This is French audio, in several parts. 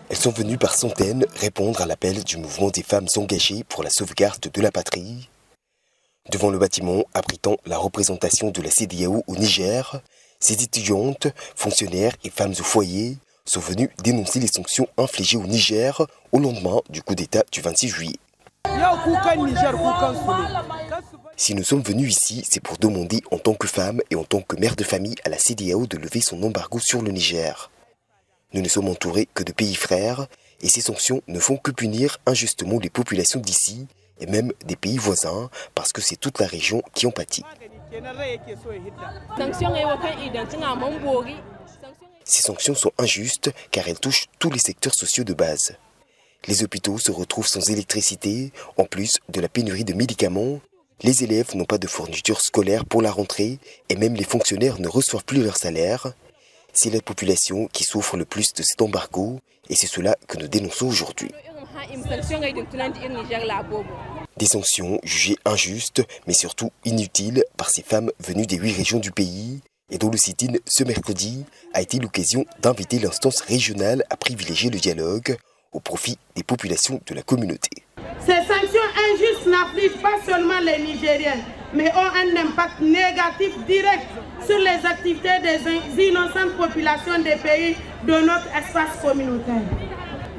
Elles sont venues par centaines répondre à l'appel du mouvement des femmes engagées pour la sauvegarde de la patrie. Devant le bâtiment abritant la représentation de la CEDEAO au Niger, ces étudiantes, fonctionnaires et femmes au foyer sont venues dénoncer les sanctions infligées au Niger au lendemain du coup d'État du 26 juillet. Si nous sommes venus ici, c'est pour demander en tant que femmes et en tant que mère de famille à la CEDEAO de lever son embargo sur le Niger. Nous ne sommes entourés que de pays frères et ces sanctions ne font que punir injustement les populations d'ici et même des pays voisins parce que c'est toute la région qui en pâtit. Ces sanctions sont injustes car elles touchent tous les secteurs sociaux de base. Les hôpitaux se retrouvent sans électricité, en plus de la pénurie de médicaments. Les élèves n'ont pas de fournitures scolaires pour la rentrée et même les fonctionnaires ne reçoivent plus leur salaire. C'est la population qui souffre le plus de cet embargo et c'est cela que nous dénonçons aujourd'hui. Des sanctions jugées injustes mais surtout inutiles par ces femmes venues des 8 régions du pays et dont le sit-in ce mercredi a été l'occasion d'inviter l'instance régionale à privilégier le dialogue au profit des populations de la communauté. Ces sanctions injustes n'affligent pas seulement les Nigériens, mais ont un impact négatif direct sur les activités des innocentes populations des pays de notre espace communautaire.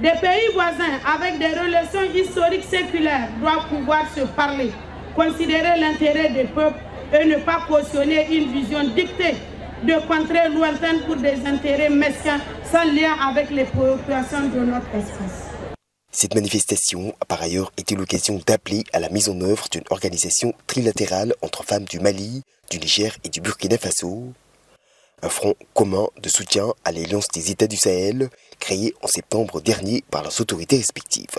Des pays voisins avec des relations historiques séculaires doivent pouvoir se parler, considérer l'intérêt des peuples et ne pas cautionner une vision dictée de contrées lointaines pour des intérêts mesquins sans lien avec les préoccupations de notre espace. Cette manifestation a par ailleurs été l'occasion d'appeler à la mise en œuvre d'une organisation trilatérale entre femmes du Mali, du Niger et du Burkina Faso. Un front commun de soutien à l'Alliance des États du Sahel, créé en septembre dernier par leurs autorités respectives.